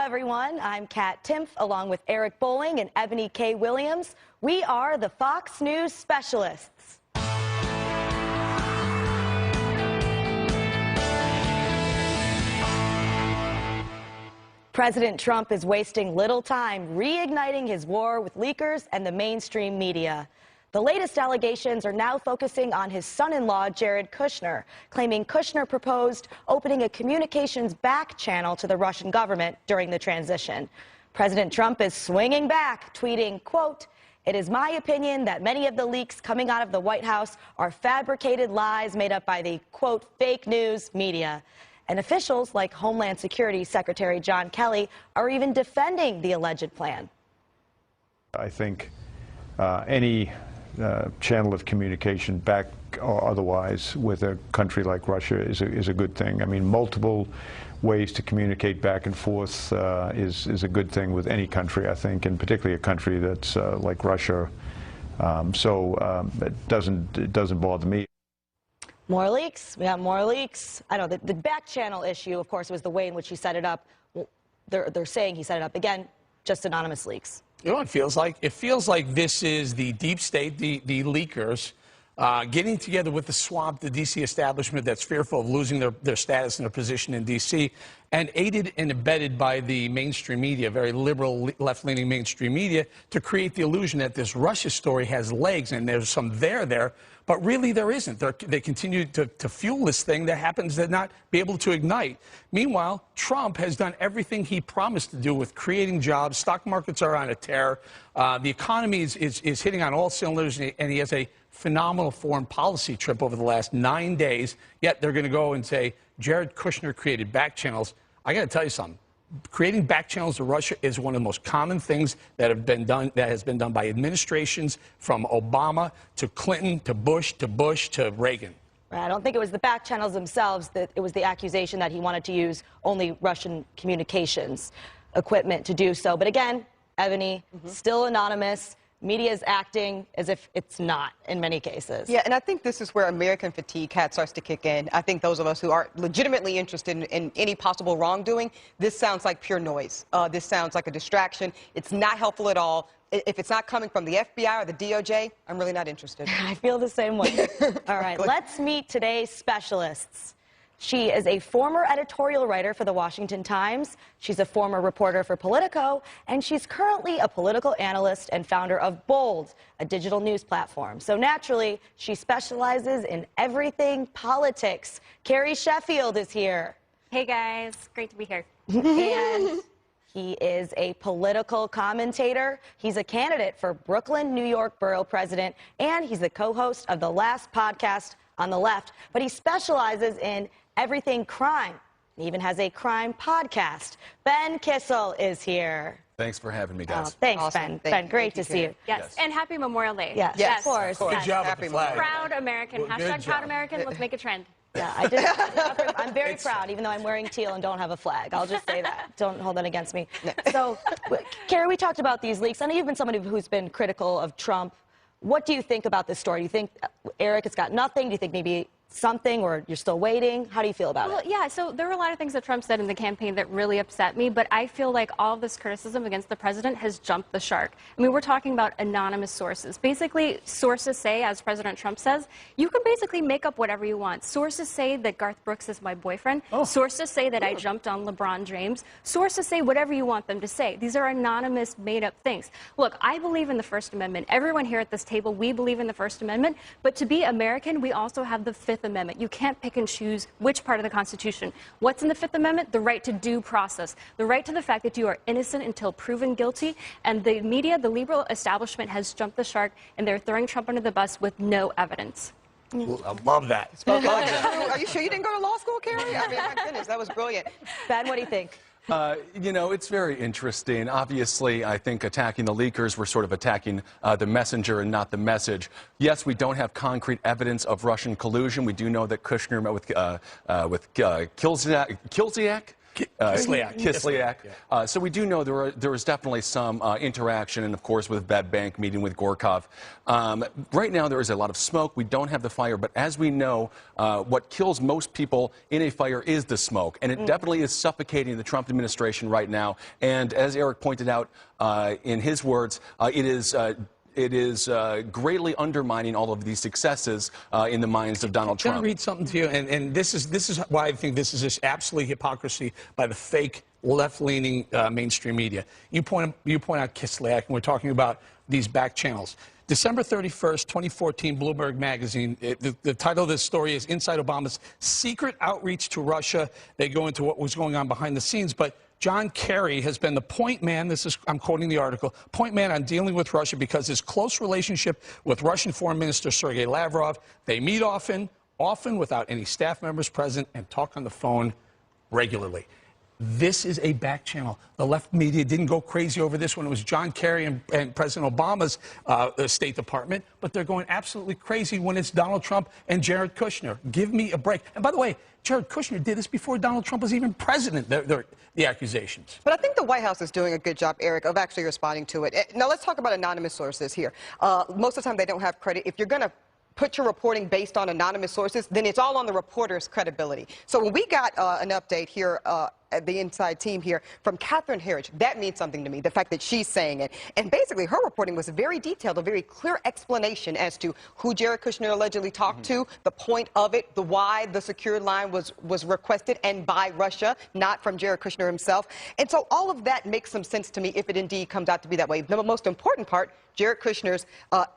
everyone. I'm Kat Timpf, along with Eric Bowling and Ebony K. Williams. We are the Fox News Specialists. President Trump is wasting little time reigniting his war with leakers and the mainstream media. The latest allegations are now focusing on his son-in-law, Jared Kushner, claiming Kushner proposed opening a communications back channel to the Russian government during the transition. President Trump is swinging back, tweeting, quote, "It is my opinion that many of the leaks coming out of the White House are fabricated lies made up by the, quote, fake news media." And officials like Homeland Security Secretary John Kelly are even defending the alleged plan. I think any channel of communication, back or otherwise, with a country like Russia is a good thing. I mean, multiple ways to communicate back and forth is a good thing with any country, I think, and particularly a country that's like Russia. It doesn't bother me. More leaks. We got more leaks. I know the back channel issue, of course, was the way in which he set it up. Well, they're saying he set it up. Again, just anonymous leaks. You know what it feels like? It feels like this is the deep state, the leakers, getting together with the swamp, the D.C. establishment that's fearful of losing their status and their position in D.C., and aided and abetted by the mainstream media, very liberal, left-leaning mainstream media, to create the illusion that this Russia story has legs and there's some there, but really there isn't. They continue to fuel this thing that happens to not be able to ignite. Meanwhile, Trump has done everything he promised to do with creating jobs. Stock markets are on a tear. The economy is hitting on all cylinders, and he has a phenomenal foreign policy trip over the last 9 days. Yet they're going to go and say, Jared Kushner created back channels. I got to tell you something. Creating back channels to Russia is one of the most common things that has been done by administrations, from Obama to Clinton to Bush to Reagan. I don't think it was the back channels themselves. That it was the accusation that he wanted to use only Russian communications equipment to do so. But again, Ebony, still anonymous. Media is acting as if it's not in many cases. Yeah, and I think this is where American fatigue starts to kick in. I think those of us who are legitimately interested in any possible wrongdoing, this sounds like pure noise. This sounds like a distraction. It's not helpful at all. If it's not coming from the FBI or the DOJ, I'm really not interested. I feel the same way. All right, let's meet today's specialists. She is a former editorial writer for The Washington Times. She's a former reporter for Politico, and she's currently a political analyst and founder of Bold, a digital news platform. So naturally, she specializes in everything politics. Carrie Sheffield is here. Hey guys, great to be here. And he is a political commentator. He's a candidate for Brooklyn, New York Borough President, and he's the co-host of the last podcast on the left. But he specializes in everything crime. He even has a crime podcast. Ben Kissel is here. Thanks for having me, guys. Thanks, Awesome. Ben. Great to see you. Yes, and happy Memorial Day. Yes, of course. Good job with the flag. Proud American. Good Hashtag job. Proud American. Let's make a trend. Yeah, I did. I'm very proud, even though I'm wearing teal and don't have a flag. I'll just say that. Don't hold that against me. So, Carrie, we talked about these leaks. I know you've been somebody who's been critical of Trump. What do you think about this story? Do you think Eric has got nothing? Do you think maybe something, or you're still waiting? How do you feel about it? Well, yeah, so there were a lot of things that Trump said in the campaign that really upset me, but I feel like all of this criticism against the president has jumped the shark. I mean, we're talking about anonymous sources. Basically, sources say, as President Trump says, you can basically make up whatever you want. Sources say that Garth Brooks is my boyfriend. Sources say that I jumped on LeBron James. Sources say whatever you want them to say. These are anonymous, made-up things. Look, I believe in the First Amendment. Everyone here at this table, we believe in the First Amendment, but to be American, we also have the Fifth Amendment. You can't pick and choose which part of the Constitution. What's in the Fifth Amendment? The right to due process. The right to the fact that you are innocent until proven guilty. And the media, the liberal establishment, has jumped the shark, and they're throwing Trump under the bus with no evidence. Well, I love that. Are you sure you didn't go to law school, Carrie? I mean, my goodness, that was brilliant. Ben, what do you think? You know, it's very interesting. Obviously, I think attacking the leakers, we're sort of attacking the messenger and not the message. Yes, we don't have concrete evidence of Russian collusion. We do know that Kushner met with Kislyak. Kislyak. So we do know there was definitely some interaction, and of course with that bank meeting with Gorkov. Right now there is a lot of smoke. We don't have the fire, but as we know, what kills most people in a fire is the smoke, and it definitely is suffocating the Trump administration right now. And as Eric pointed out in his words, it is greatly undermining all of these successes in the minds of Donald Trump. Can I read something to you? And this is why I think this is just absolutely hypocrisy by the fake left-leaning mainstream media. You point out Kislyak, and we're talking about these back channels. December 31st, 2014, Bloomberg Magazine. The title of this story is Inside Obama's Secret Outreach to Russia. They go into what was going on behind the scenes, but John Kerry has been the point man, I'm quoting the article, point man on dealing with Russia because his close relationship with Russian Foreign Minister Sergei Lavrov. They meet often without any staff members present, and talk on the phone regularly. This is a back channel. The left media didn't go crazy over this when it was John Kerry and President Obama's State Department, but they're going absolutely crazy when it's Donald Trump and Jared Kushner. Give me a break. And by the way, Jared Kushner did this before Donald Trump was even president, the accusations. But I think the White House is doing a good job, Eric, of actually responding to it. Now, let's talk about anonymous sources here. Most of the time, they don't have credit. If you're going to put your reporting based on anonymous sources, then it's all on the reporter's credibility. So when we got an update here at the Inside team here from Catherine Herridge, that means something to me, the fact that she's saying it. And basically, her reporting was very detailed, a very clear explanation as to who Jared Kushner allegedly talked to, the point of it, the why the secured line was requested and by Russia, not from Jared Kushner himself. And so all of that makes some sense to me if it indeed comes out to be that way. The most important part, Jared Kushner's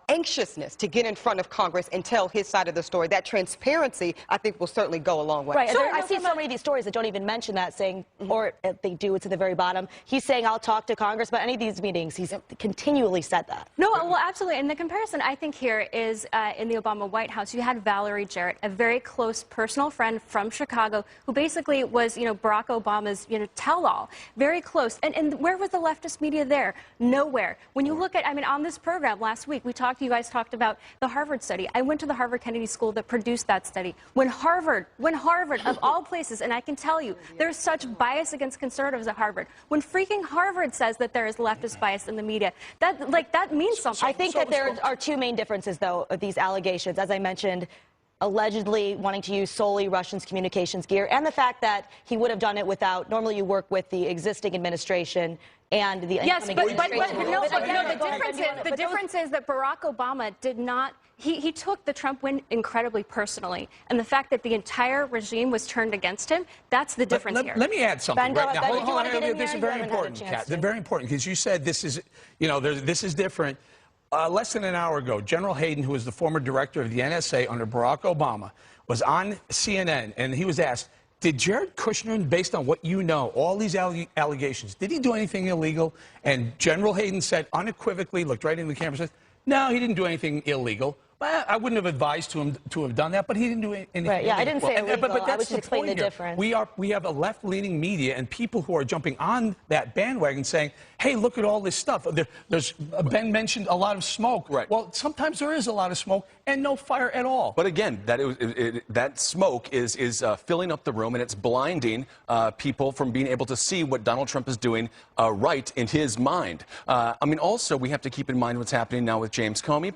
anxiousness to get in front of Congress and tell his side of the story. That transparency, I think, will certainly go a long way. Right. I see so many of these stories that don't even mention that, saying, or if they do, it's at the very bottom. He's saying, I'll talk to Congress, but any of these meetings, he's continually said that. No, well, absolutely. And the comparison, I think, here is in the Obama White House, you had Valerie Jarrett, a very close personal friend from Chicago, who basically was, Barack Obama's, tell-all. Very close. And where was the leftist media there? Nowhere. When you look at, on this program last week, you guys talked about the Harvard study. I went to the Harvard Kennedy School that produced that study. When Harvard, of all places, and I can tell you, there's such bias against conservatives at Harvard. When freaking Harvard says that there is leftist bias in the media, that means something. I think that there are two main differences, though, of these allegations. As I mentioned, allegedly wanting to use solely Russians' communications gear, and the fact that he would have done it without, normally you work with the existing administration and the incoming administration. The difference is that Barack Obama did not, he took the Trump win incredibly personally. And the fact that the entire regime was turned against him, that's the difference here. Let me add something Ben, right now. Ben, Hold on. This is very important, Kat. Very important, because you said this is, this is different. Less than an hour ago, General Hayden, who was the former director of the NSA under Barack Obama, was on CNN, and he was asked, did Jared Kushner, based on what you know, all these allegations, did he do anything illegal? And General Hayden said unequivocally, looked right into the camera and said, no, he didn't do anything illegal. Well, I wouldn't have advised him to have done that, but he didn't do anything. Right, yeah, I didn't say illegal. But I was just explaining the difference. We have a left-leaning media and people who are jumping on that bandwagon saying, hey, look at all this stuff. Ben mentioned a lot of smoke. Right. Well, sometimes there is a lot of smoke and no fire at all. But again, that smoke is filling up the room, and it's blinding people from being able to see what Donald Trump is doing right in his mind. Also, we have to keep in mind what's happening now with James Comey,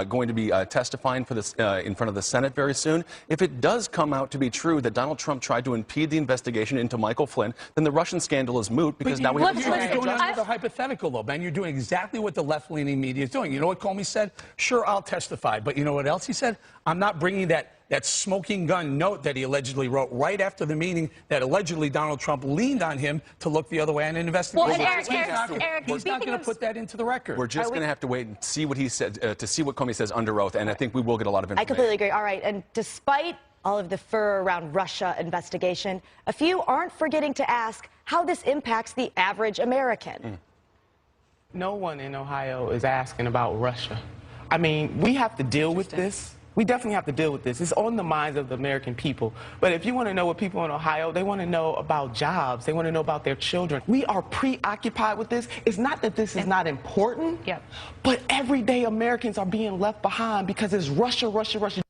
going to be testifying for this in front of the Senate very soon. If it does come out to be true that Donald Trump tried to impede the investigation into Michael Flynn, then the Russian scandal is moot, because now we have a hypothetical, though, Ben. You're doing exactly what the left-leaning media is doing. You know what Comey said? Sure, I'll testify. But you know what else he said? I'm not bringing that smoking gun note that he allegedly wrote right after the meeting that allegedly Donald Trump leaned on him to look the other way on an investigation. Well, Eric, he's not going to put that into the record. We're just going to have to wait and see what he said, to see what Comey says under oath, and I think we will get a lot of information. I completely agree. All right, and despite all of the furor around Russia investigation, a few aren't forgetting to ask how this impacts the average American. No one in Ohio is asking about Russia. We have to deal with this. We definitely have to deal with this. It's on the minds of the American people. But if you want to know what people in Ohio, they want to know about jobs. They want to know about their children. We are preoccupied with this. It's not that this is not important, but everyday Americans are being left behind because it's Russia, Russia, Russia.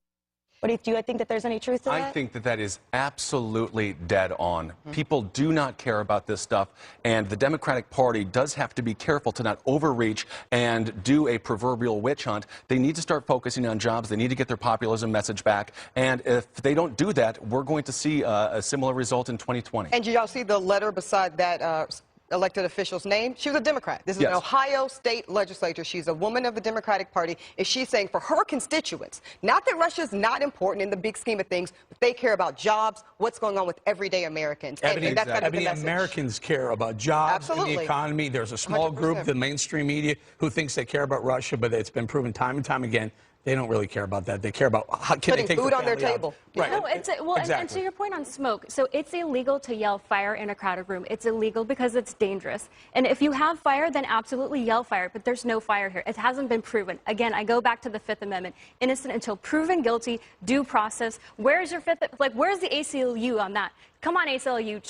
What do you think that there's any truth to that? I think that that is absolutely dead on. People do not care about this stuff, and the Democratic Party does have to be careful to not overreach and do a proverbial witch hunt. They need to start focusing on jobs. They need to get their populism message back, and if they don't do that, we're going to see a similar result in 2020. And did y'all see the letter beside that elected official's name? She was a Democrat. This is Yes. an Ohio state legislator. She's a woman of the Democratic Party. And she's saying for her constituents, not that Russia's not important in the big scheme of things, but they care about jobs, what's going on with everyday Americans. Ebony, And that's gotta be the message. Americans care about jobs and the Absolutely. economy. There's a small group, 100%. the mainstream media, who thinks they care about Russia, but it's been proven time and time again they don't really care about that. They care about how can Putting they take food their on their family out. table. Right. No, well, and to Exactly. your point on smoke, so it's illegal to yell fire in a crowded room. It's illegal because it's dangerous. And if you have fire, then absolutely yell fire, but there's no fire here. It hasn't been proven. Again, I go back to the Fifth Amendment. Innocent until proven guilty, due process. Where's your where's the ACLU on that? Come on, ACLU,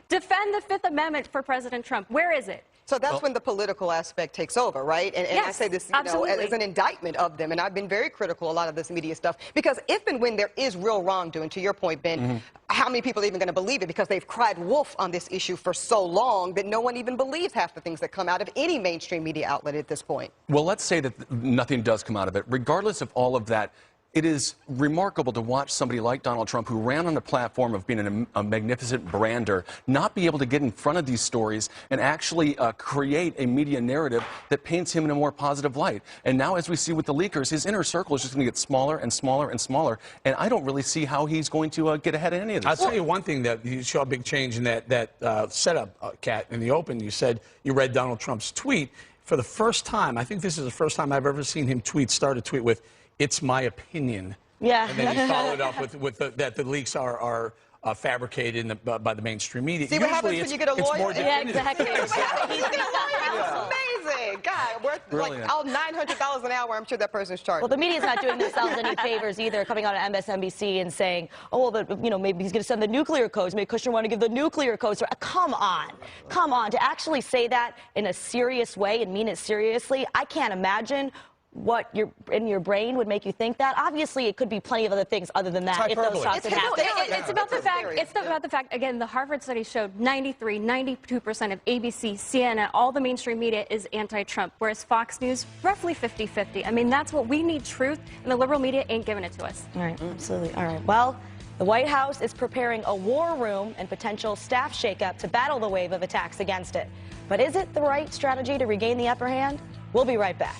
defend the Fifth Amendment for President Trump. Where is it? So that's when the political aspect takes over, right? And I Yes, say this, absolutely. as an indictment of them. And I've been very critical a lot of this media stuff because if and when there is real wrongdoing, to your point, Ben, how many people are even going to believe it? Because they've cried wolf on this issue for so long that no one even believes half the things that come out of any mainstream media outlet at this point. Well, let's say that nothing does come out of it. Regardless of all of that, it is remarkable to watch somebody like Donald Trump, who ran on a platform of being a magnificent brander, not be able to get in front of these stories and actually create a media narrative that paints him in a more positive light. And now, as we see with the leakers, his inner circle is just going to get smaller and smaller and smaller. And I don't really see how he's going to get ahead of any of this. I'll tell you one thing that you saw a big change in that setup, Kat, in the open. You said you read Donald Trump's tweet. For the first time, I think this is the first time I've ever seen him start a tweet with, "It's my opinion." Yeah. And then he followed up with that the leaks are fabricated by the mainstream media. See what happens when you get a it's lawyer? more Yeah, definitive. exactly. He's amazing. God, worth Brilliant. like $900 an hour. I'm sure that person's charged. Well, the media's not doing themselves any favors either, coming out on MSNBC and saying, oh, well, maybe he's going to send the nuclear codes. Maybe Kushner want to give the nuclear codes. Come on. Come on. To actually say that in a serious way and mean it seriously, I can't imagine what in your brain would make you think that. Obviously, it could be plenty of other things other than that if those hyperbole. shots had happened. It's about the fact. It's about the fact. Again, the Harvard study showed 92% of ABC, CNN, all the mainstream media is anti-Trump, whereas Fox News roughly 50-50. I mean, that's what we need: truth, and the liberal media ain't giving it to us. All right, absolutely. All right. Well, the White House is preparing a war room and potential staff shakeup to battle the wave of attacks against it. But is it the right strategy to regain the upper hand? We'll be right back.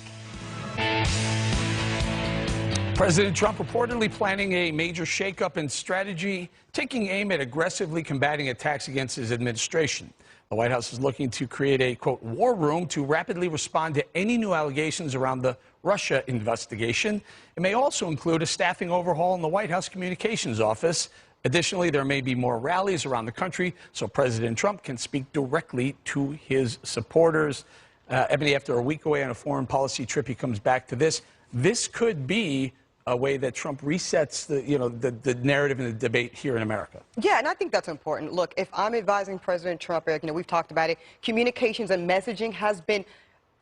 President Trump reportedly planning a major shakeup in strategy, taking aim at aggressively combating attacks against his administration. The White House is looking to create a, quote, war room to rapidly respond to any new allegations around the Russia investigation. It may also include a staffing overhaul in the White House communications office. Additionally, there may be more rallies around the country so President Trump can speak directly to his supporters. Ebony, after a week away on a foreign policy trip, he comes back to this. This could be a way that Trump resets the narrative and the debate here in America. Yeah, and I think that's important. Look, if I'm advising President Trump, Eric, we've talked about it, communications and messaging has been,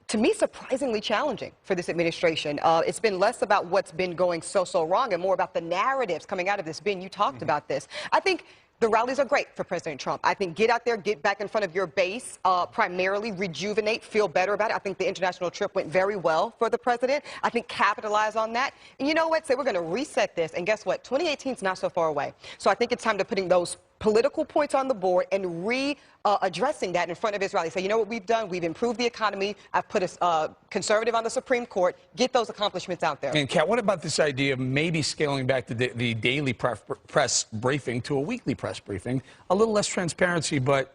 to me, surprisingly challenging for this administration. It's been less about what's been going so wrong and more about the narratives coming out of this. Ben, you talked about this. I think the rallies are great for President Trump. I think get out there, get back in front of your base, primarily rejuvenate, feel better about it. I think the international trip went very well for the president. I think capitalize on that. And you know what? Say we're going to reset this. And guess what? 2018 is not so far away. So I think it's time to putting those political points on the board and addressing that in front of his rally. Say, you know what we've done? We've improved the economy. I've put a conservative on the Supreme Court. Get those accomplishments out there. And, Kat, what about this idea of maybe scaling back the daily press briefing to a weekly press briefing? A little less transparency, but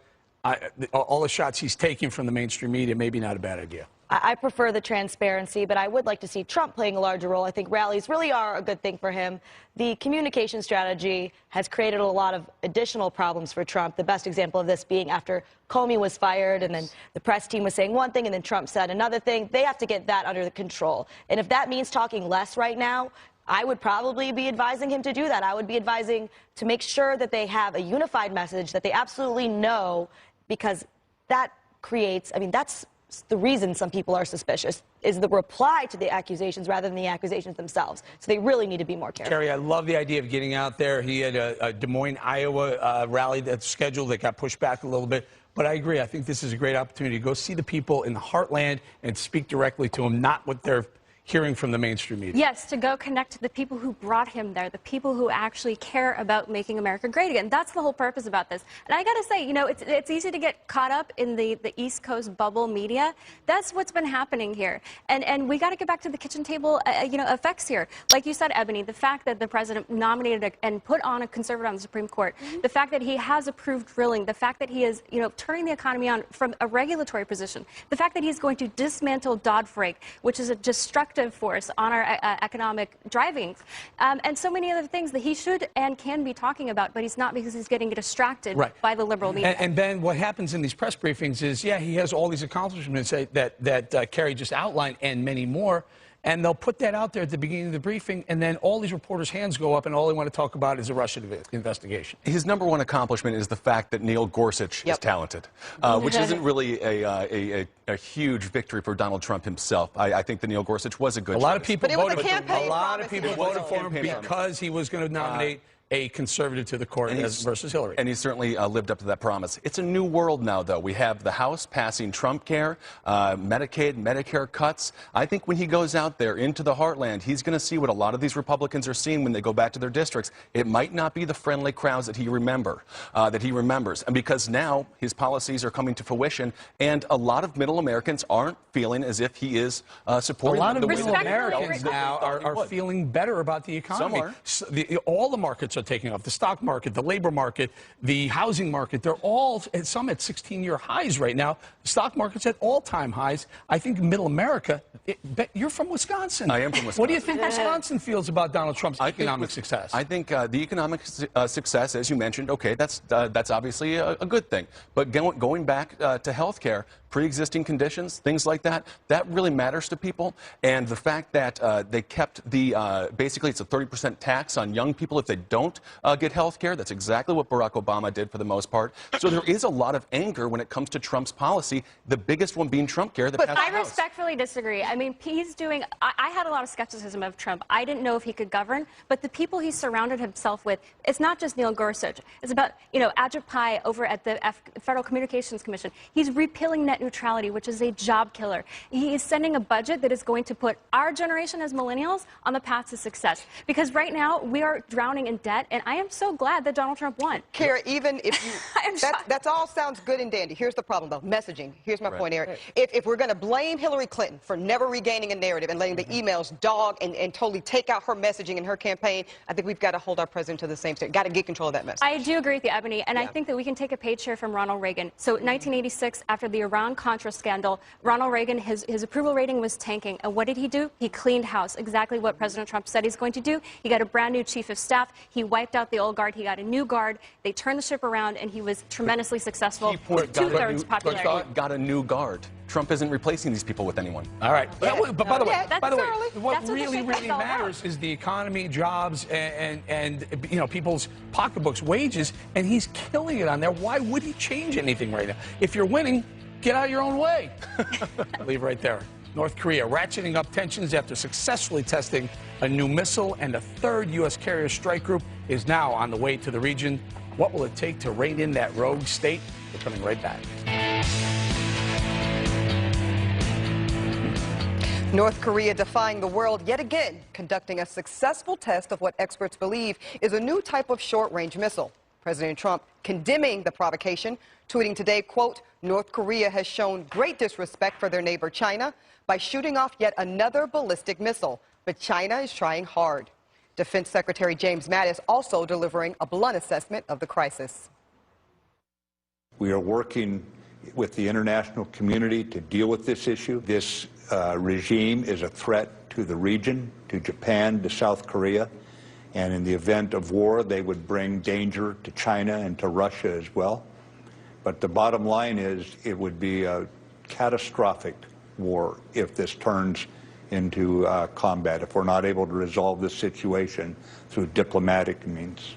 all the shots he's taking from the mainstream media, maybe not a bad idea. I prefer the transparency, but I would like to see Trump playing a larger role. I think rallies really are a good thing for him. The communication strategy has created a lot of additional problems for Trump. The best example of this being after Comey was fired and then the press team was saying one thing and then Trump said another thing. They have to get that under control. And if that means talking less right now, I would probably be advising him to do that. I would be advising to make sure that they have a unified message that they absolutely know, because that creates, that's the reason some people are suspicious is the reply to the accusations rather than the accusations themselves. So they really need to be more careful. Kerry, I love the idea of getting out there. He had a Des Moines, Iowa rally that's scheduled that got pushed back a little bit. But I agree. I think this is a great opportunity to go see the people in the heartland and speak directly to them, not what they're hearing from the mainstream media. Yes, to go connect to the people who brought him there, the people who actually care about making America great again. That's the whole purpose about this. And I got to say, you know, it's easy to get caught up in the East Coast bubble media. That's what's been happening here. And we got to get back to the kitchen table, you know, effects here. Like you said, Ebony, the fact that the president nominated and put on a conservative on the Supreme Court, the fact that he has approved drilling, the fact that he is, you know, turning the economy on from a regulatory position, the fact that he's going to dismantle Dodd-Frank, which is a destructive force on our economic driving, and so many other things that he should and can be talking about, but he's not because he's getting distracted by the liberal media. And Ben, what happens in these press briefings is, yeah, he has all these accomplishments that Kerry just outlined and many more. And they'll put that out there at the beginning of the briefing, and then all these reporters' hands go up, and all they want to talk about is a Russia investigation. His number one accomplishment is the fact that Neil Gorsuch is talented, which isn't really a huge victory for Donald Trump himself. I think that Neil Gorsuch was a good choice. A lot of people voted for him because he was going to nominate a conservative to the court versus Hillary. And he certainly lived up to that promise. It's a new world now, though. We have the House passing Trump care, Medicaid, Medicare cuts. I think when he goes out there into the heartland, he's going to see what a lot of these Republicans are seeing when they go back to their districts. It might not be the friendly crowds that he remembers. And because now his policies are coming to fruition, and a lot of middle Americans aren't feeling as if he is supporting them. A lot of middle Americans now are feeling better about the economy. Some are. All the markets are taking off. The stock market, the labor market, the housing market, they're all, some at 16-year highs right now. The stock market's at all-time highs. I think middle America, you're from Wisconsin. I am from Wisconsin. What do you think Wisconsin feels about Donald Trump's economic success? I think the economic success, as you mentioned, okay, that's obviously a good thing. But going back to health care, pre-existing conditions, things like that, that really matters to people. And the fact that they kept basically it's a 30% tax on young people if they don't get health care. That's exactly what Barack Obama did for the most part. So there is a lot of anger when it comes to Trump's policy, the biggest one being Trump care. But I respectfully disagree. I mean, I had a lot of skepticism of Trump. I didn't know if he could govern, but the people he surrounded himself with, it's not just Neil Gorsuch. It's about, you know, Ajit Pai over at the Federal Communications Commission. He's repealing net neutrality, which is a job killer. He is sending a budget that is going to put our generation as millennials on the path to success. Because right now, we are drowning in debt, and I am so glad that Donald Trump won. Kara, even if you... that's all sounds good and dandy. Here's the problem, though. Messaging. Here's my point, Eric. If we're going to blame Hillary Clinton for never regaining a narrative and letting the emails dog and totally take out her messaging and her campaign, I think we've got to hold our president to the same standard. Got to get control of that message. I do agree with you, Ebony, and I think that we can take a page here from Ronald Reagan. So 1986, after the Iran-Contra scandal, Ronald Reagan, his approval rating was tanking. And what did he do? He cleaned house, exactly what President Trump said he's going to do. He got a brand new chief of staff. He wiped out the old guard. He got a new guard. They turned the ship around, and he was tremendously successful. Two-thirds popularity. Got a new guard. Trump isn't replacing these people with anyone. All right. But by the way, what the really matters is the economy, jobs, and you know, people's pocketbooks, wages, and he's killing it on there. Why would he change anything right now? If you're winning, get out of your own way. Leave right there. North Korea ratcheting up tensions after successfully testing a new missile, and a third U.S. carrier strike group is now on the way to the region. What will it take to rein in that rogue state? We're coming right back. North Korea defying the world yet again, conducting a successful test of what experts believe is a new type of short-range missile. President Trump condemning the provocation, tweeting today, quote, North Korea has shown great disrespect for their neighbor China by shooting off yet another ballistic missile, but China is trying hard. Defense Secretary James Mattis also delivering a blunt assessment of the crisis. We are working with the international community to deal with this issue. This regime is a threat to the region, to Japan, to South Korea, and in the event of war, they would bring danger to China and to Russia as well. But the bottom line is it would be a catastrophic war if this turns into combat, if we're not able to resolve this situation through diplomatic means.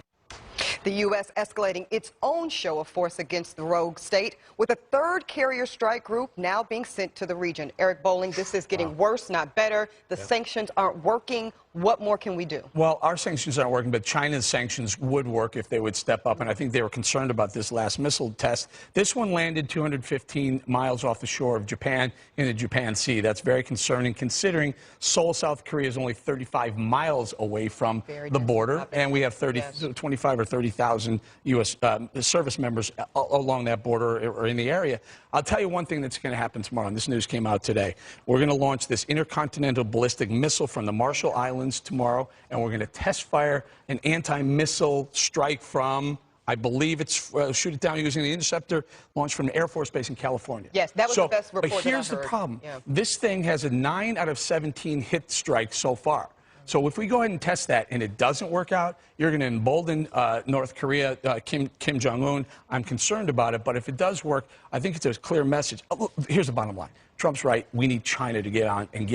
The U.S. escalating its own show of force against the rogue state, with a third carrier strike group now being sent to the region. Eric Bolling, this is getting worse, not better. The sanctions aren't working. What more can we do? Well, our sanctions aren't working, but China's sanctions would work if they would step up, and I think they were concerned about this last missile test. This one landed 215 miles off the shore of Japan in the Japan Sea. That's very concerning, considering Seoul, South Korea is only 35 miles away from the border, and we have 25 or 30,000 U.S. Service members along that border or in the area. I'll tell you one thing that's going to happen tomorrow, and this news came out today. We're going to launch this intercontinental ballistic missile from the Marshall Islands tomorrow, and we're going to test fire an anti-missile strike from, I believe it's shoot it down using the interceptor launched from the Air Force Base in California. Yes, that was the best report. But here's the problem. This thing has a 9 out of 17 hit strike so far. So if we go ahead and test that and it doesn't work out, you're going to embolden North Korea, Kim Jong-un. I'm concerned about it, but if it does work, I think it's a clear message. Oh, here's the bottom line. Trump's right. We need China to get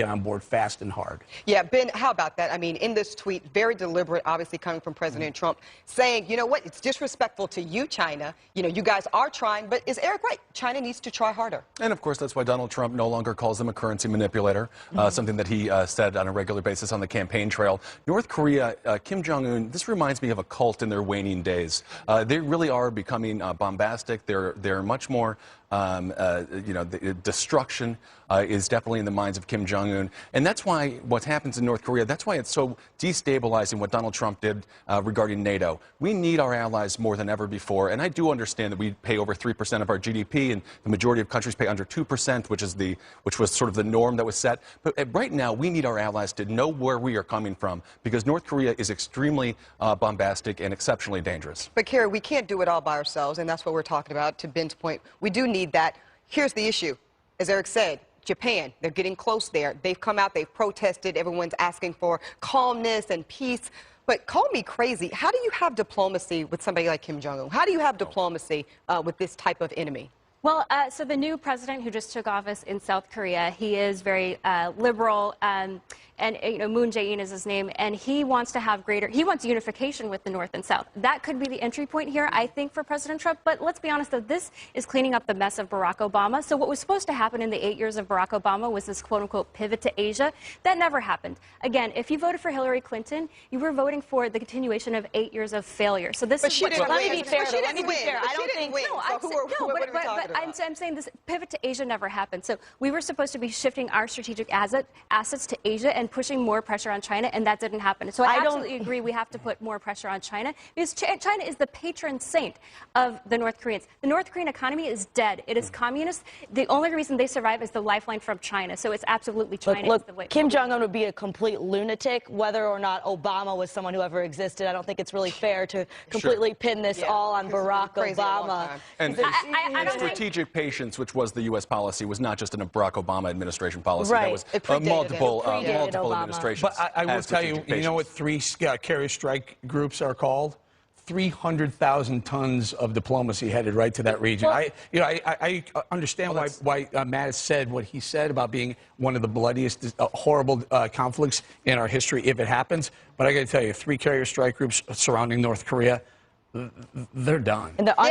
on board fast and hard. Yeah, Ben, how about that? I mean, in this tweet, very deliberate, obviously coming from President Trump, saying, you know what, it's disrespectful to you, China. You know, you guys are trying, but is Eric right? China needs to try harder. And, of course, that's why Donald Trump no longer calls them a currency manipulator, something that he said on a regular basis on the campaign trail. North Korea, Kim Jong-un, this reminds me of a cult in their waning days. They really are becoming bombastic. They're much more... the destruction is definitely in the minds of Kim Jong-un. And that's why what happens in North Korea, that's why it's so destabilizing what Donald Trump did regarding NATO. We need our allies more than ever before. And I do understand that we pay over 3% of our GDP, and the majority of countries pay under 2%, which was sort of the norm that was set. But right now, we need our allies to know where we are coming from, because North Korea is extremely bombastic and exceptionally dangerous. But, Carrie, we can't do it all by ourselves, and that's what we're talking about. To Ben's point, we do need that. Here's the issue. As Eric said, Japan, they're getting close there. They've come out, they've protested. Everyone's asking for calmness and peace. But call me crazy. How do you have diplomacy with somebody like Kim Jong-un? How do you have diplomacy with this type of enemy? Well, so the new president who just took office in South Korea, he is very liberal, and Moon Jae-in is his name, and he wants to have he wants unification with the North and South. That could be the entry point here, I think, for President Trump. But let's be honest, though, this is cleaning up the mess of Barack Obama. So what was supposed to happen in the 8 years of Barack Obama was this quote-unquote pivot to Asia. That never happened. Again, if you voted for Hillary Clinton, you were voting for the continuation of 8 years of failure. So this is what Let me be fair. I don't think. No, I'm saying this pivot to Asia never happened. So we were supposed to be shifting our strategic assets to Asia and pushing more pressure on China, and that didn't happen. So I absolutely agree we have to put more pressure on China, because China is the patron saint of the North Koreans. The North Korean economy is dead. It is communist. The only reason they survive is the lifeline from China. So it's absolutely China. Look, is the way. Kim Jong-un would be a complete lunatic, whether or not Obama was someone who ever existed. I don't think it's really fair to completely pin this all on Barack Obama. And strategic patience, which was the U.S. policy, was not just in a Barack Obama administration policy. Right. That was multiple administrations. But I will tell you, you know what 3 carrier strike groups are called? 300,000 tons of diplomacy headed right to that region. I understand why Matt has said what he said about being one of the bloodiest, horrible conflicts in our history if it happens. But I got to tell you, 3 carrier strike groups surrounding North Korea, they're done. And I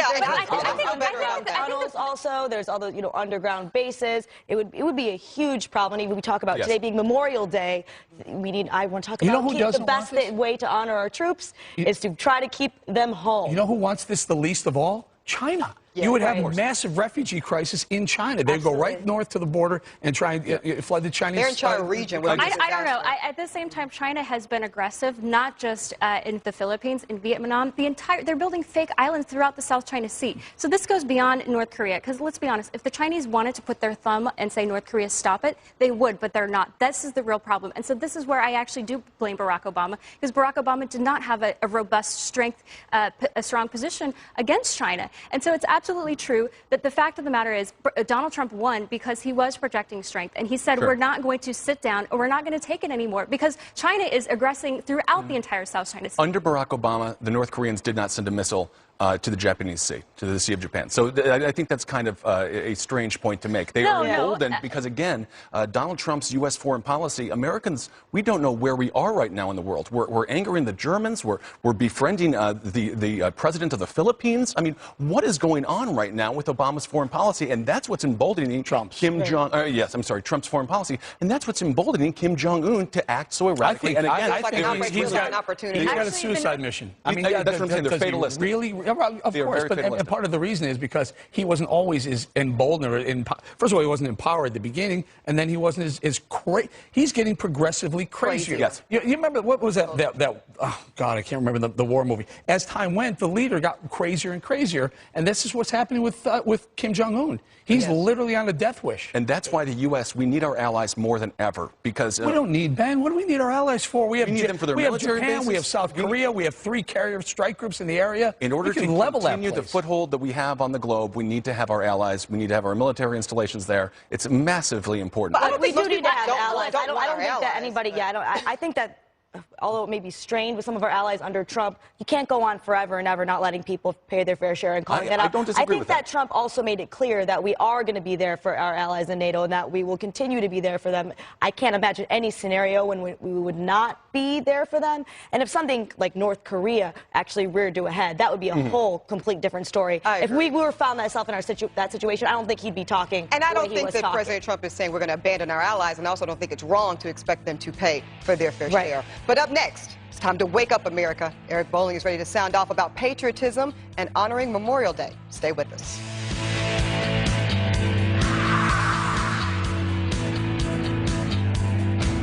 think tunnels also. There's all the underground bases. It would be a huge problem. Even we talk about today being Memorial Day. I want to talk about the best way to honor our troops is to try to keep them home. You know who wants this the least of all? China. You would have a massive refugee crisis in China. They'd go right north to the border and try and flood the Chinese. Their entire region. I don't know. At the same time, China has been aggressive, not just in the Philippines, in Vietnam. They're building fake islands throughout the South China Sea. So this goes beyond North Korea. Because let's be honest, if the Chinese wanted to put their thumb and say North Korea, stop it, they would, but they're not. This is the real problem. And so this is where I actually do blame Barack Obama, because Barack Obama did not have a robust a strong position against China. And so it's absolutely true that the fact of the matter is Donald Trump won because he was projecting strength. And he said, we're not going to sit down or we're not going to take it anymore because China is aggressing throughout the entire South China Sea. Under Barack Obama, the North Koreans did not send a missile to the Japanese Sea, to the Sea of Japan. So I think that's kind of a strange point to make. They are emboldened because, again, Donald Trump's U.S. foreign policy, Americans, we don't know where we are right now in the world. We're angering the Germans. We're befriending the president of the Philippines. I mean, what is going on right now with Obama's foreign policy? And that's what's emboldening Trump's foreign policy. And that's what's emboldening Kim Jong-un to act so erratically. I think he's got an opportunity. He's got a suicide mission. I mean, that's what I'm saying. They're fatalistic. Of course, and part of the reason is because he wasn't always as emboldened. First of all, he wasn't in power at the beginning, and then he wasn't as crazy. He's getting progressively crazier. Yes. You remember, what was that oh, God, I can't remember the war movie. As time went, the leader got crazier and crazier, and this is what's happening with Kim Jong-un. He's literally on a death wish. And that's why the U.S., we need our allies more than ever, because... we don't need, Ben. What do we need our allies for? We need them for their military Japan, bases. We have South Korea, we have 3 carrier strike groups in the area. In order to continue the foothold that we have on the globe, we need to have our allies. We need to have our military installations there. It's massively important. But we do need to have allies. I don't think that anybody, I think that although it may be strained with some of our allies under Trump, you can't go on forever and ever not letting people pay their fair share and calling that out. I don't disagree with that. I think that Trump also made it clear that we are going to be there for our allies in NATO and that we will continue to be there for them. I can't imagine any scenario when we would not be there for them. And if something like North Korea actually reared to a head, that would be a whole complete different story. If we were found ourselves in that situation, I don't think he'd be talking. And I don't think that President Trump is saying we're going to abandon our allies, and I also don't think it's wrong to expect them to pay for their fair share. But up next, it's time to wake up, America. Eric Bolling is ready to sound off about patriotism and honoring Memorial Day. Stay with us.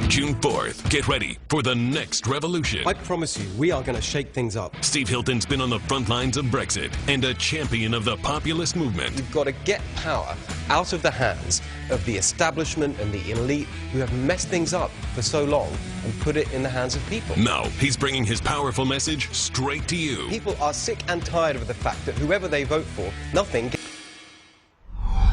June 4th, get ready for the next revolution. I promise you, we are going to shake things up. Steve Hilton's been on the front lines of Brexit and a champion of the populist movement. We've got to get power out of the hands of the establishment and the elite who have messed things up for so long and put it in the hands of people. Now, he's bringing his powerful message straight to you. People are sick and tired of the fact that whoever they vote for, nothing.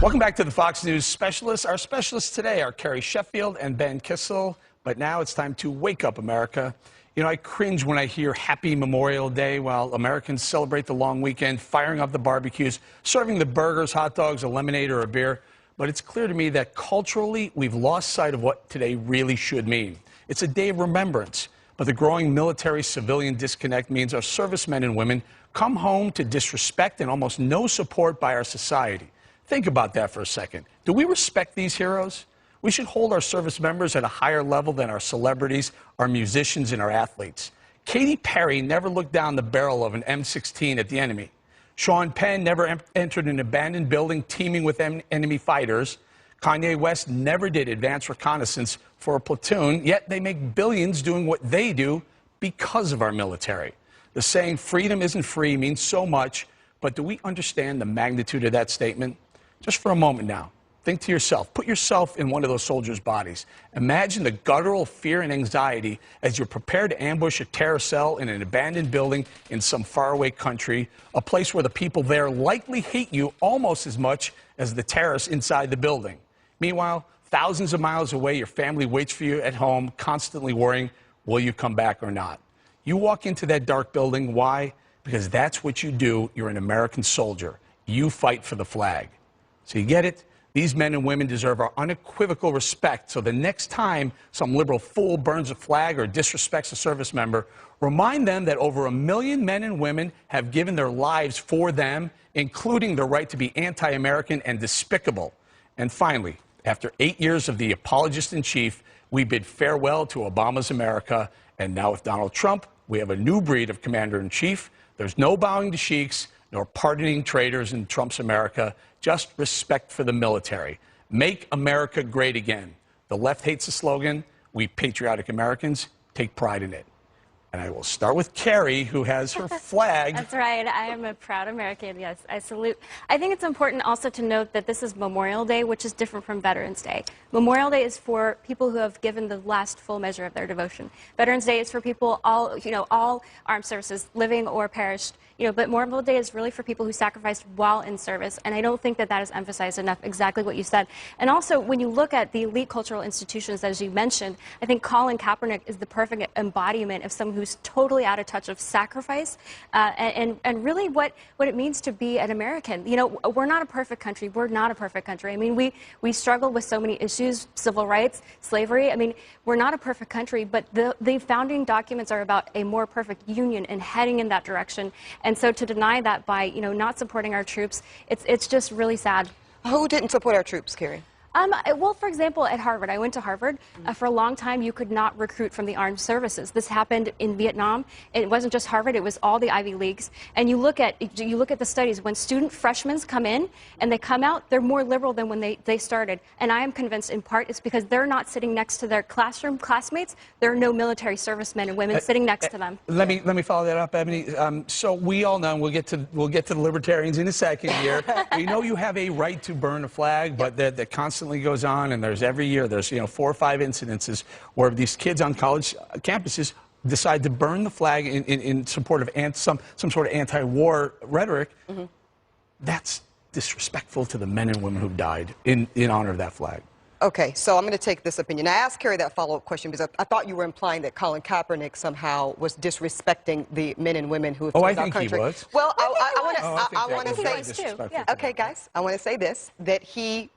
Welcome back to the Fox News Specialists. Our specialists today are Carrie Sheffield and Ben Kissel. But now it's time to wake up, America. You know, I cringe when I hear Happy Memorial Day while Americans celebrate the long weekend, firing up the barbecues, serving the burgers, hot dogs, a lemonade, or a beer. But it's clear to me that culturally, we've lost sight of what today really should mean. It's a day of remembrance. But the growing military-civilian disconnect means our servicemen and women come home to disrespect and almost no support by our society. Think about that for a second. Do we respect these heroes? We should hold our service members at a higher level than our celebrities, our musicians, and our athletes. Katy Perry never looked down the barrel of an M16 at the enemy. Sean Penn never entered an abandoned building teeming with enemy fighters. Kanye West never did advanced reconnaissance for a platoon, yet they make billions doing what they do because of our military. The saying, freedom isn't free, means so much, but do we understand the magnitude of that statement? Just for a moment now. Think to yourself, put yourself in one of those soldiers' bodies. Imagine the guttural fear and anxiety as you're prepared to ambush a terror cell in an abandoned building in some faraway country, a place where the people there likely hate you almost as much as the terrorists inside the building. Meanwhile, thousands of miles away, your family waits for you at home, constantly worrying, will you come back or not? You walk into that dark building. Why? Because that's what you do. You're an American soldier. You fight for the flag. So you get it? These men and women deserve our unequivocal respect. So the next time some liberal fool burns a flag or disrespects a service member, remind them that over 1 million men and women have given their lives for them, including the right to be anti-American and despicable. And finally, after 8 years of the apologist-in-chief, we bid farewell to Obama's America. And now with Donald Trump, we have a new breed of commander-in-chief. There's no bowing to sheiks, nor pardoning traitors in Trump's America. Just respect for the military. Make America great again. The left hates the slogan. We patriotic Americans take pride in it. And I will start with Carrie, who has her flag. That's right. I am a proud American. Yes, I salute. I think it's important also to note that this is Memorial Day, which is different from Veterans Day. Memorial Day is for people who have given the last full measure of their devotion. Veterans Day is for people, all armed services, living or perished. But Memorial Day is really for people who sacrificed while in service, and I don't think that is emphasized enough, exactly what you said. And also, when you look at the elite cultural institutions, as you mentioned, I think Colin Kaepernick is the perfect embodiment of someone who who's totally out of touch of sacrifice and really what it means to be an American. You know, we're not a perfect country. We're not a perfect country. I mean, we struggle with so many issues, civil rights, slavery. I mean, we're not a perfect country, but the founding documents are about a more perfect union and heading in that direction. And so to deny that by, you know, not supporting our troops, it's just really sad. Who didn't support our troops, Carrie? Well, for example, at Harvard, I went to Harvard. For a long time, you could not recruit from the armed services. This happened in Vietnam. It wasn't just Harvard; it was all the Ivy Leagues. And you look at the studies. When student freshmen come in and they come out, they're more liberal than when they started. And I am convinced, in part, it's because they're not sitting next to their classroom classmates. There are no military servicemen and women sitting next to them. Let me follow that up, Ebony. So we all know, and we'll get to the libertarians in a second here. We know you have a right to burn a flag, but that constantly goes on, and every year there's 4 or 5 incidences where these kids on college campuses decide to burn the flag in support of some sort of anti-war rhetoric. That's disrespectful to the men and women who died in honor of that flag. Okay, so I'm going to take this opinion. I asked Carrie that follow-up question because I thought you were implying that Colin Kaepernick somehow was disrespecting the men and women who have served our country. I think he was. Well, I want to say, okay, guys, I want to say this, that he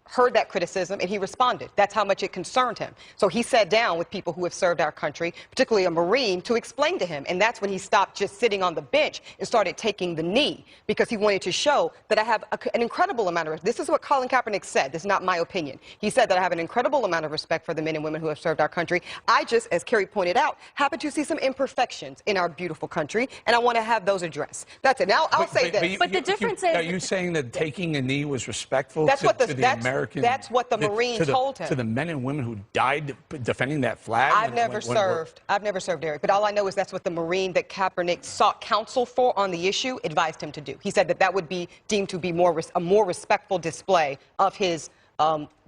heard that criticism and he responded. That's how much it concerned him. So he sat down with people who have served our country, particularly a Marine, to explain to him. And that's when he stopped just sitting on the bench and started taking the knee, because he wanted to show that I have an incredible amount of, this is what Colin Kaepernick said. This is not my opinion. He said that I have an incredible amount of respect for the men and women who have served our country. I just, as Carrie pointed out, happen to see some imperfections in our beautiful country, and I want to have those addressed. That's it. Now, I'll say this. But the difference is... Are you saying that taking a knee was respectful That's to the American... That's what the Marine told him. To the men and women who died defending that flag? I've never served, Eric. But all I know is that's what the Marine that Kaepernick sought counsel for on the issue advised him to do. He said that would be deemed to be a more respectful display of his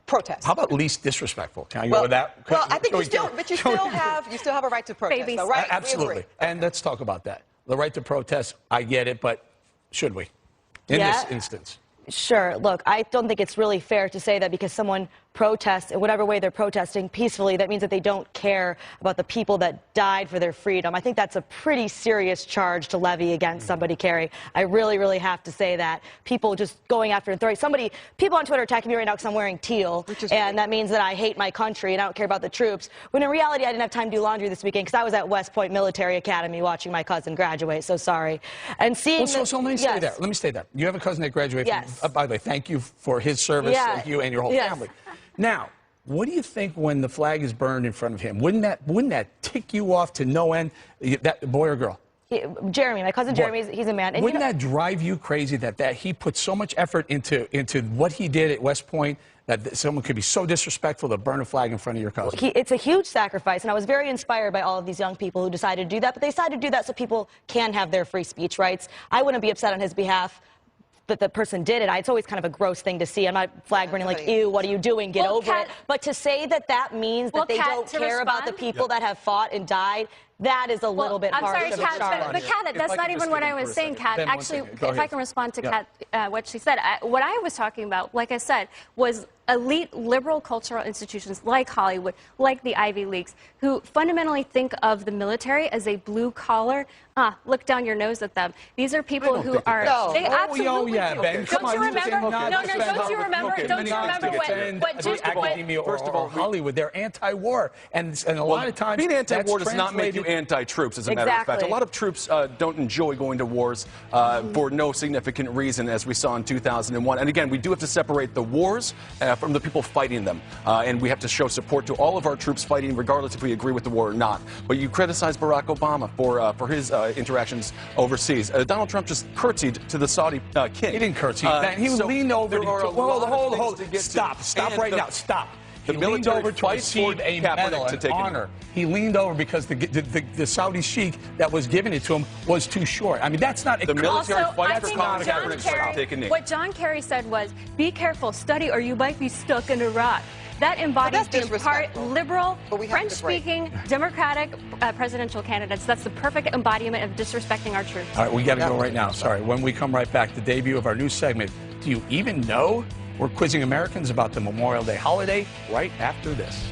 protest. How about least disrespectful? Can I go with that? Well, I think you still have a right to protest. Babies. Though, right? Absolutely. And let's talk about that. The right to protest, I get it, but should we? In this instance. Sure. Look, I don't think it's really fair to say that because someone protests in whatever way they're protesting peacefully, that means that they don't care about the people that died for their freedom. I think that's a pretty serious charge to levy against somebody, Carrie. I really, really have to say that. People just going after and throwing people on Twitter attacking me right now because I'm wearing teal, and that means that I hate my country and I don't care about the troops. When in reality, I didn't have time to do laundry this weekend because I was at West Point Military Academy watching my cousin graduate. So sorry. And seeing so let me stay there. Let me stay there. You have a cousin that graduated. Yes. By the way, thank you for his service. Thank you and your whole family. Now, what do you think when the flag is burned in front of him? Wouldn't that tick you off to no end? That boy or girl? Jeremy, my cousin Jeremy, he's a man. And wouldn't that drive you crazy that he put so much effort into what he did at West Point, that someone could be so disrespectful to burn a flag in front of your cousin? It's a huge sacrifice, and I was very inspired by all of these young people who decided to do that, but they decided to do that so people can have their free speech rights. I wouldn't be upset on his behalf that the person did it. It's always kind of a gross thing to see. I'm not flag burning like, ew, what are you doing? Get over it. But to say that means that they don't care about the people that have fought and died, that is a little bit harsh. I'm sorry, Kat, but Kat, that's not even what I was saying, Kat. Actually, if I can respond to Kat, what she said, what I was talking about, like I said, was elite liberal cultural institutions like Hollywood, like the Ivy Leagues, who fundamentally think of the military as a blue collar. Look down your nose at them. These are people who are. They absolutely do. Ben, don't you remember? Don't you remember? Don't you remember what academia or Hollywood? They're anti-war, and a lot of times being anti-war does not make you anti-troops. As a matter of fact, a lot of troops don't enjoy going to wars for no significant reason, as we saw in 2001. And again, we do have to separate the wars from the people fighting them, and we have to show support to all of our troops fighting, regardless if we agree with the war or not. But you criticize Barack Obama for his interactions overseas. Donald Trump just curtsied to the Saudi king. He didn't curtsy. He leaned over. Hold. Stop right now. Stop. He leaned over to receive a medal, an honor. He leaned over because the Saudi sheik that was giving it to him was too short. I mean, that's not the military fight for Colin Kaepernick. Take a knee. What John Kerry said was, be careful, study, or you might be stuck in Iraq. That embodies the part liberal, French-speaking, Democratic presidential candidates. That's the perfect embodiment of disrespecting our troops. All right, we got to go right now. Sorry. When we come right back, the debut of our new segment, Do You Even Know? We're quizzing Americans about the Memorial Day holiday right after this.